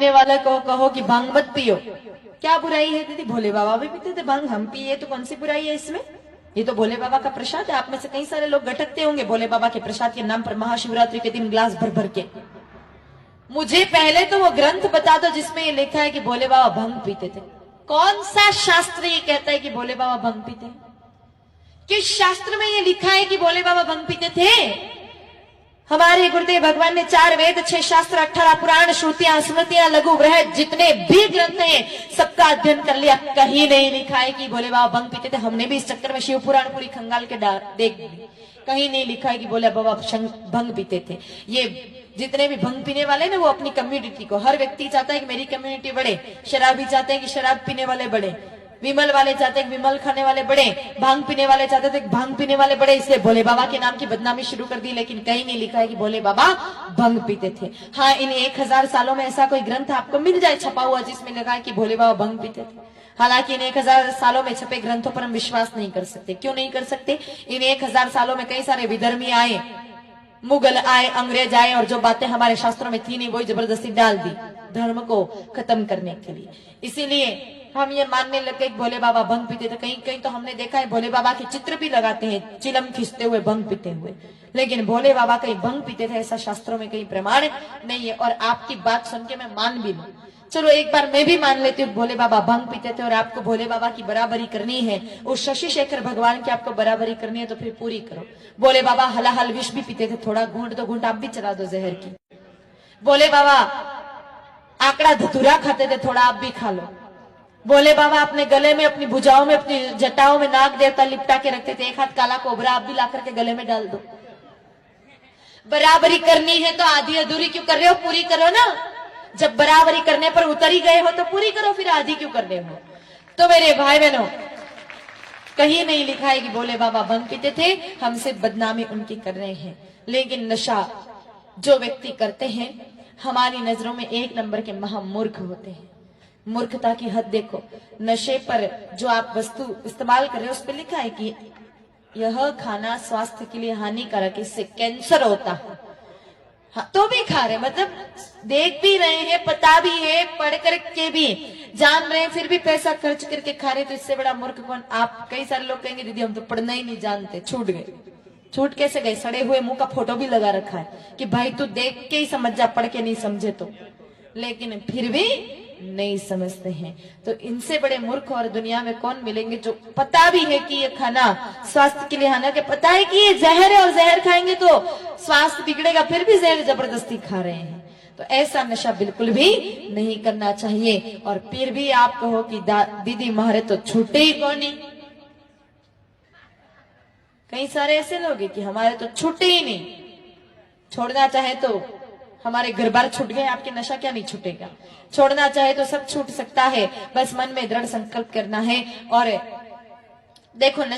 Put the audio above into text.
पीने वाला को कहो कि भांग मत पियो, क्या बुराई है दीदी? भोले बाबा भी पीते थे भांग, हम पिए तो कौन सी बुराई है इसमें? ये तो भोले बाबा का प्रसाद है। आप में से कई सारे लोग गटकते होंगे भोले बाबा के प्रसाद के नाम पर महाशिवरात्रि के दिन ग्लास भर भर के। मुझे पहले तो वो ग्रंथ बता दो जिसमें ये लिखा है कि भोले बाबा भंग पीते थे। कौन सा शास्त्र ये कहता है कि भोले बाबा भंग पीते हैं? किस शास्त्र में ये लिखा है कि भोले बाबा भंग पीते थे? हमारे गुरुदेव भगवान ने 4 वेद, 6 शास्त्र, 18 पुराण, श्रुतियां, स्मृतियां, लघु बृहद जितने भी ग्रंथ हैं सबका अध्ययन कर लिया, कहीं नहीं लिखा है कि भोले बाबा भंग पीते थे। हमने भी इस चक्कर में शिव पुराण पूरी खंगाल के देख ली, कहीं नहीं लिखा है कि भोले बाबा भंग पीते थे। ये जितने भी भंग पीने वाले ना वो अपनी कम्युनिटी को, हर व्यक्ति चाहता है कि मेरी कम्युनिटी बढ़े, शराबी चाहते हैं कि शराब पीने वाले बढ़े, विमल वाले चाहते हैं विमल खाने वाले बढ़े, भांग पीने वाले चाहते थे भांग पीने वाले बढ़े, इसलिए भोले बाबा के नाम की बदनामी शुरू कर दी। लेकिन कहीं नहीं लिखा है कि भोले बाबा भंग पीते थे। हाँ, इन 1000 सालों में ऐसा कोई ग्रंथ आपको मिल जाए छपा हुआ जिसमें लिखा है कि भोले बाबा भंग पीते थे। हालांकि इन 1000 सालों में छपे ग्रंथों पर हम विश्वास नहीं कर सकते। क्यों नहीं कर सकते? इन 1000 सालों में कई सारे विधर्मी आए, मुगल आए, अंग्रेज आए, और जो बातें हमारे शास्त्रों में थी नहीं वही जबरदस्ती डाल दी धर्म को खत्म करने के लिए। इसीलिए हम ये मानने लगे कि भोले बाबा भंग पीते थे। कहीं कहीं तो हमने देखा है भोले बाबा के चित्र भी लगाते हैं चिलम खींचते हुए भंग पीते हुए, लेकिन भोले बाबा कहीं भंग पीते थे ऐसा शास्त्रों में कहीं प्रमाण नहीं है। और आपकी बात सुन के मैं मान भी लूं, चलो एक बार मैं भी मान लेती हूँ भोले बाबा भंग पीते थे और आपको भोले बाबा की बराबरी करनी है, उस शशि शेखर भगवान की आपको बराबरी करनी है तो फिर पूरी करो। भोले बाबा हलाहल विष भी पीते थे, थोड़ा घूंट तो घूंट आप भी चला दो जहर की। भोले बाबा आंकड़ा धतूरा खाते थे, थोड़ा आप भी खा लो। भोले बाबा अपने गले में, अपनी भुजाओं में, अपनी जटाओं में नाग देवता लिपटा के रखते थे, एक हाथ काला कोबरा आप भी ला करके गले में डाल दो। बराबरी करनी है तो आधी अधूरी क्यों कर रहे हो? पूरी करो ना। जब बराबरी करने पर उतर ही गए हो तो पूरी करो, फिर आधी क्यों कर रहे हो? तो मेरे भाई बहनों, कहीं नहीं लिखा है कि भोले बाबा भंग पीते थे, हम सिर्फ बदनामी उनकी कर रहे हैं। लेकिन नशा जो व्यक्ति करते हैं हमारी नजरों में 1 नंबर के महामूर्ख होते हैं। मूर्खता की हद देखो। नशे पर जो आप वस्तु इस्तेमाल कर रहे हो उस पर लिखा है कि यह खाना स्वास्थ्य के लिए हानिकारक, इससे कैंसर होता है। हाँ, तो भी खा रहे, मतलब देख भी रहे हैं, पता भी है, पढ़ करके भी जान रहे हैं, फिर भी पैसा खर्च करके खा रहे, तो इससे बड़ा मूर्ख कौन? आप कई सारे लोग कहेंगे दीदी हम तो पढ़ना ही नहीं जानते, छूट गए। छूट कैसे गए? सड़े हुए मुंह का फोटो भी लगा रखा है कि भाई तू देख के ही समझ जा, पढ़ के नहीं समझे तो। लेकिन फिर भी नहीं समझते हैं। तो इनसे बड़े मूर्ख और दुनिया में कौन मिलेंगे जो पता भी है कि ये खाना स्वास्थ्य के लिए हानिकारक है, पता है कि ये जहर है और जहर खाएंगे तो स्वास्थ्य बिगड़ेगा, फिर भी जहर जबरदस्ती खा रहे हैं। तो ऐसा नशा बिल्कुल भी नहीं करना चाहिए। और फिर भी आप कहो कि दीदी हमारे तो छूटे ही कौन नहीं। कई सारे ऐसे लोग हैं कि हमारे तो छूटे ही नहीं। छोड़ना चाहे तो हमारे घर बार छूट गए, आपके नशा क्या नहीं छूटेगा? छोड़ना चाहे तो सब छूट सकता है, बस मन में दृढ़ संकल्प करना है। और देखो नशा